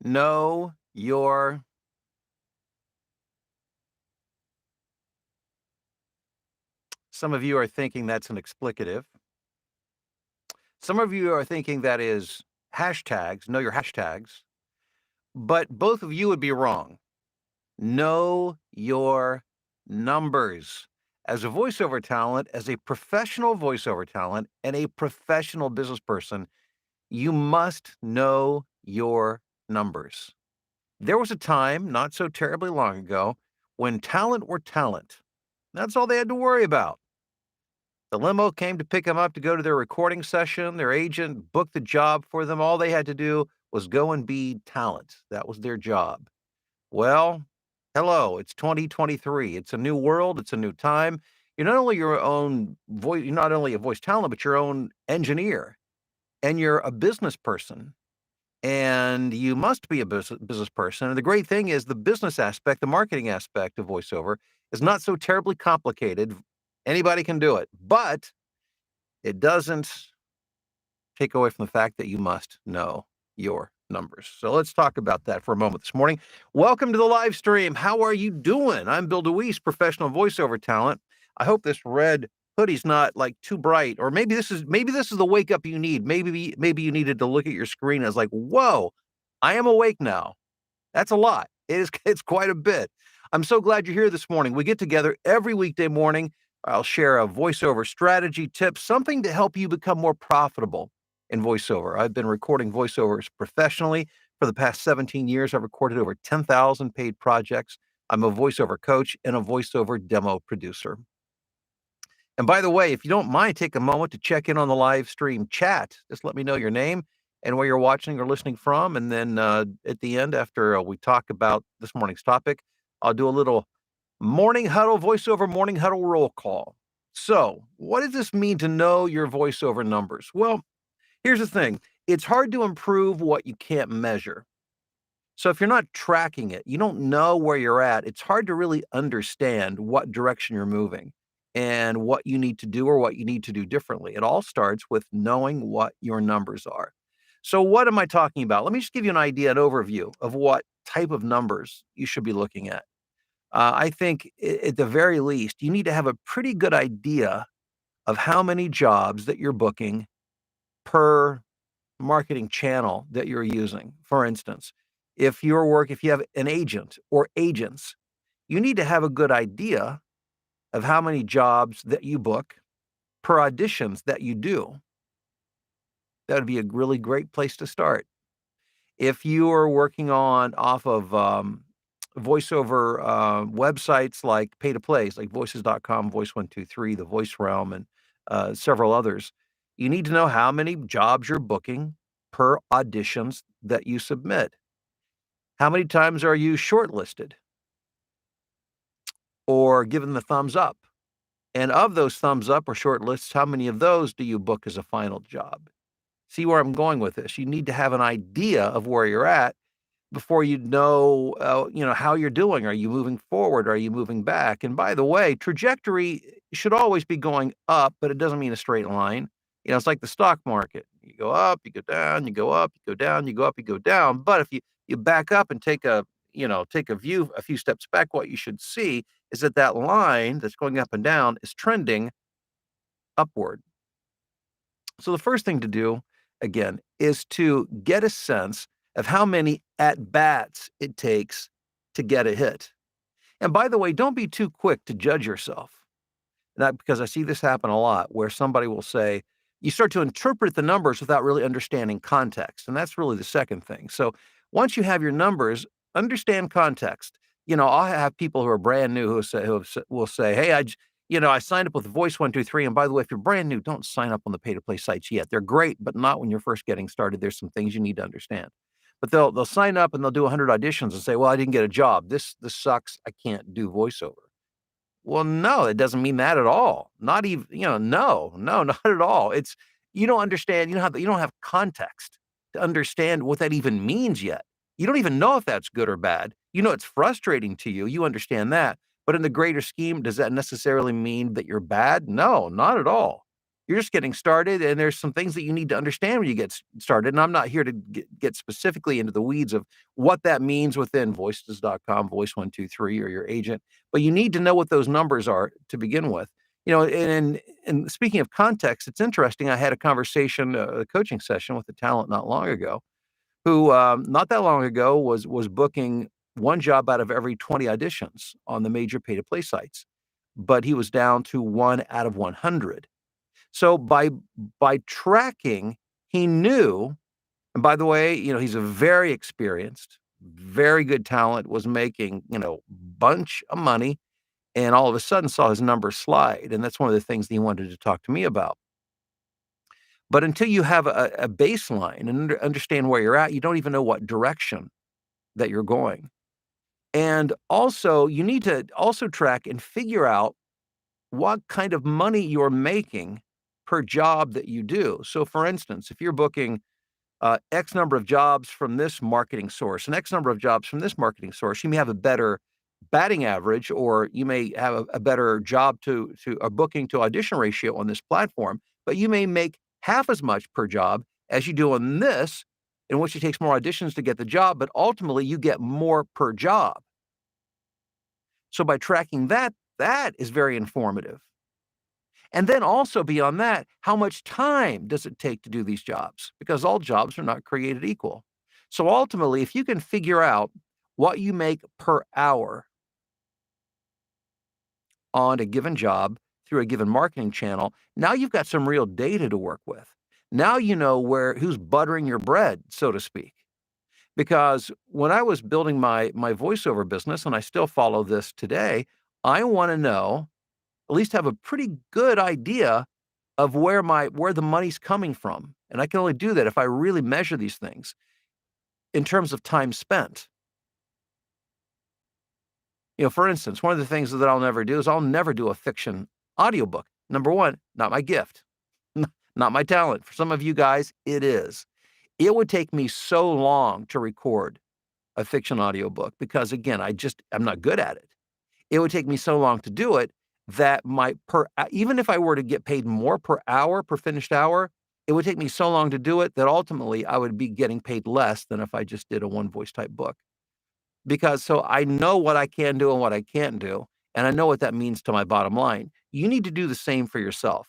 Know your Some of you are thinking that's an explicative. Some of you are thinking that is hashtags, know your hashtags, but both of you would be wrong. Know your numbers. As a voiceover talent, as a professional voiceover talent, and a professional business person, you must know your numbers. There was a time, not so terribly long ago, when talent were talent. That's all they had to worry about. The limo came to pick them up to go to their recording session. Their agent booked the job for them. All they had to do was go and be talent. That was their job. Well, hello, it's 2023. It's a new world, it's a new time. You're not only your own voice, you're not only a voice talent, but your own engineer, and you're a business person. And you must be a business person. And the great thing is the business aspect, the marketing aspect of voiceover is not so terribly complicated. Anybody can do it, but it doesn't take away from the fact that you must know your numbers. So let's talk about that for a moment this morning. Welcome to the live stream. How are you doing? I'm Bill DeWeese, professional voiceover talent. I hope this red hoodie's not like too bright, or maybe this is the wake up you need. Maybe you needed to look at your screen as like, whoa, I am awake now. That's a lot. It's quite a bit. I'm so glad you're here this morning. We get together every weekday morning. I'll share a voiceover strategy tip, something to help you become more profitable in voiceover. I've been recording voiceovers professionally for the past 17 years. I've recorded over 10,000 paid projects. I'm a voiceover coach and a voiceover demo producer. And by the way, if you don't mind, take a moment to check in on the live stream chat. Just let me know your name and where you're watching or listening from. And then at the end, after we talk about this morning's topic, I'll do a little morning huddle, voiceover morning huddle roll call. So, what does this mean to know your voiceover numbers? Well, here's the thing. It's hard to improve what you can't measure. So if you're not tracking it, you don't know where you're at, it's hard to really understand what direction you're moving and what you need to do or what you need to do differently. It all starts with knowing what your numbers are. So what am I talking about? Let me just give you an idea, an overview of what type of numbers you should be looking at. I think at the very least, you need to have a pretty good idea of how many jobs that you're booking per marketing channel that you're using. For instance, if you have an agent or agents, you need to have a good idea of how many jobs that you book per auditions that you do. That would be a really great place to start. If you are working on off of voiceover websites like pay to plays, like voices.com, Voice123, The Voice Realm, and several others, you need to know how many jobs you're booking per auditions that you submit. How many times are you shortlisted or given the thumbs up? And of those thumbs up or shortlists, how many of those do you book as a final job? See where I'm going with this? You need to have an idea of where you're at before you know how you're doing. Are you moving forward? Are you moving back? And by the way, trajectory should always be going up, but it doesn't mean a straight line. You know, it's like the stock market. You go up, you go down, you go up, you go down, you go up, you go down. But if you back up and take a view a few steps back, what you should see is that that line that's going up and down is trending upward. So the first thing to do, again, is to get a sense of how many at bats it takes to get a hit. And by the way, don't be too quick to judge yourself. Not because I see this happen a lot where somebody will say, you start to interpret the numbers without really understanding context. And that's really the second thing. So once you have your numbers, understand context. You know, I'll have people who are brand new will say, hey, I signed up with Voice123. And by the way, if you're brand new, don't sign up on the pay to play sites yet. They're great, but not when you're first getting started. There's some things you need to understand. But they'll sign up and they'll do 100 auditions and say, well, I didn't get a job. This sucks. I can't do voiceover. Well, no, it doesn't mean that at all. Not even, no, not at all. It's you don't understand, you don't have context to understand what that even means yet. You don't even know if that's good or bad. You know it's frustrating to you. You understand that. But in the greater scheme, does that necessarily mean that you're bad? No, not at all. You're just getting started, and there's some things that you need to understand when you get started. And I'm not here to get specifically into the weeds of what that means within voices.com, Voice123, or your agent, but you need to know what those numbers are to begin with. And speaking of context, it's interesting. I had a conversation, a coaching session with a talent not long ago, who not that long ago was booking one job out of every 20 auditions on the major pay-to-play sites, but he was down to 1 out of 100. So by tracking, he knew, and by the way, he's a very experienced, very good talent, was making, bunch of money, and all of a sudden saw his numbers slide. And that's one of the things that he wanted to talk to me about. But until you have a baseline and understand where you're at, you don't even know what direction that you're going. And also, you need to also track and figure out what kind of money you're making per job that you do. So, for instance, if you're booking X number of jobs from this marketing source and X number of jobs from this marketing source, you may have a better batting average, or you may have a better job to a booking to audition ratio on this platform, but you may make half as much per job as you do on this, in which it takes more auditions to get the job, but ultimately you get more per job. So by tracking that, that is very informative. And then also beyond that, how much time does it take to do these jobs? Because all jobs are not created equal. So ultimately, if you can figure out what you make per hour on a given job through a given marketing channel, now you've got some real data to work with. Now you know who's buttering your bread, so to speak. Because when I was building my voiceover business, and I still follow this today, I want to know, at least have a pretty good idea of where the money's coming from. And I can only do that if I really measure these things in terms of time spent. For instance, one of the things that I'll never do is I'll never do a fiction audiobook. Number one, not my gift, not my talent. For some of you guys, it is. It would take me so long to record a fiction audiobook because, again, I'm not good at it. It would take me so long to do it that even if I were to get paid more per hour, per finished hour, it would take me so long to do it that ultimately I would be getting paid less than if I just did a one voice type book. Because so I know what I can do and what I can't do, and I know what that means to my bottom line. You need to do the same for yourself.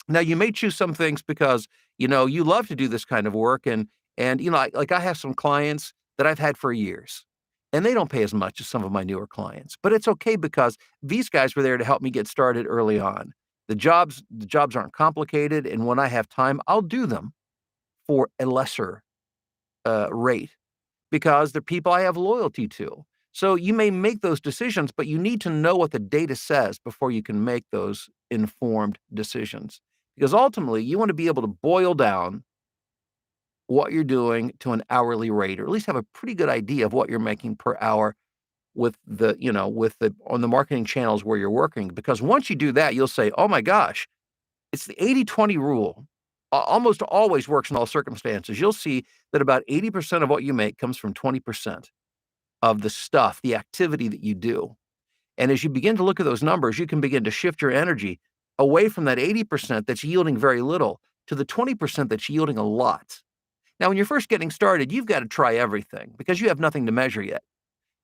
Now, you may choose some things because, you love to do this kind of work, and like I have some clients that I've had for years, and they don't pay as much as some of my newer clients, but it's okay because these guys were there to help me get started early on. The jobs aren't complicated, and when I have time, I'll do them for a lesser rate because they're people I have loyalty to. So you may make those decisions, but you need to know what the data says before you can make those informed decisions. Because ultimately, you want to be able to boil down what you're doing to an hourly rate, or at least have a pretty good idea of what you're making per hour on the marketing channels where you're working. Because once you do that, you'll say, oh my gosh, it's the 80-20 rule. Almost always works in all circumstances. You'll see that about 80% of what you make comes from 20% of the stuff, the activity that you do. And as you begin to look at those numbers, you can begin to shift your energy away from that 80% that's yielding very little to the 20% that's yielding a lot. Now, when you're first getting started, you've got to try everything because you have nothing to measure yet.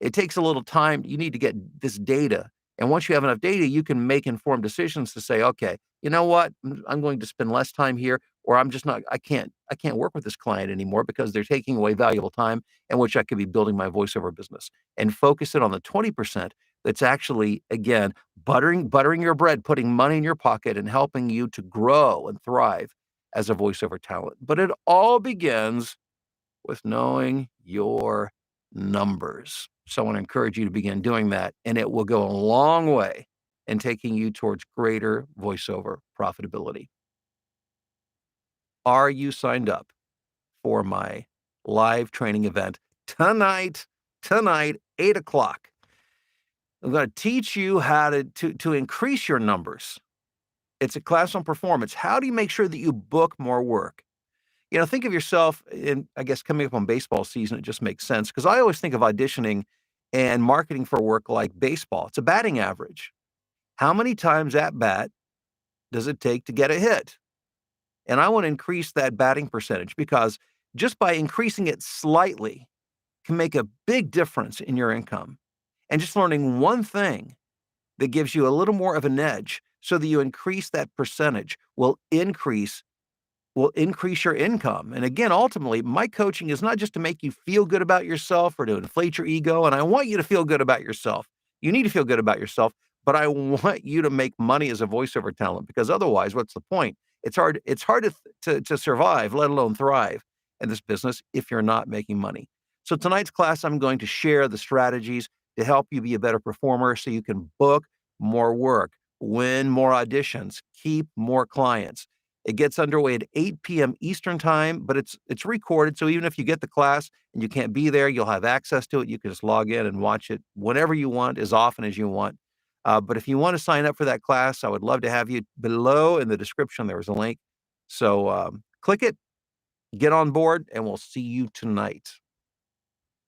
It takes a little time. You need to get this data. And once you have enough data, you can make informed decisions to say, okay, you know what? I'm going to spend less time here, or I can't work with this client anymore because they're taking away valuable time in which I could be building my voiceover business, and focus it on the 20% that's actually, again, buttering your bread, putting money in your pocket and helping you to grow and thrive as a voiceover talent. But it all begins with knowing your numbers. So I want to encourage you to begin doing that, and it will go a long way in taking you towards greater voiceover profitability. Are you signed up for my live training event tonight, 8:00? I'm going to teach you how to increase your numbers. It's a class on performance. How do you make sure that you book more work? Think of yourself in, I guess, coming up on baseball season, it just makes sense because I always think of auditioning and marketing for work like baseball. It's a batting average. How many times at bat does it take to get a hit? And I want to increase that batting percentage because just by increasing it slightly can make a big difference in your income. And just learning one thing that gives you a little more of an edge so that you increase that percentage will increase your income. And again, ultimately, my coaching is not just to make you feel good about yourself or to inflate your ego. And I want you to feel good about yourself. You need to feel good about yourself, but I want you to make money as a voiceover talent because otherwise, what's the point? It's hard to survive, let alone thrive in this business if you're not making money. So tonight's class, I'm going to share the strategies to help you be a better performer so you can book more work, win more auditions, keep more clients. It gets underway at 8 p.m. Eastern time, but it's recorded. So even if you get the class and you can't be there, you'll have access to it. You can just log in and watch it whenever you want, as often as you want. But if you want to sign up for that class, I would love to have you. Below in the description. There is a link. So click it, get on board, and we'll see you tonight.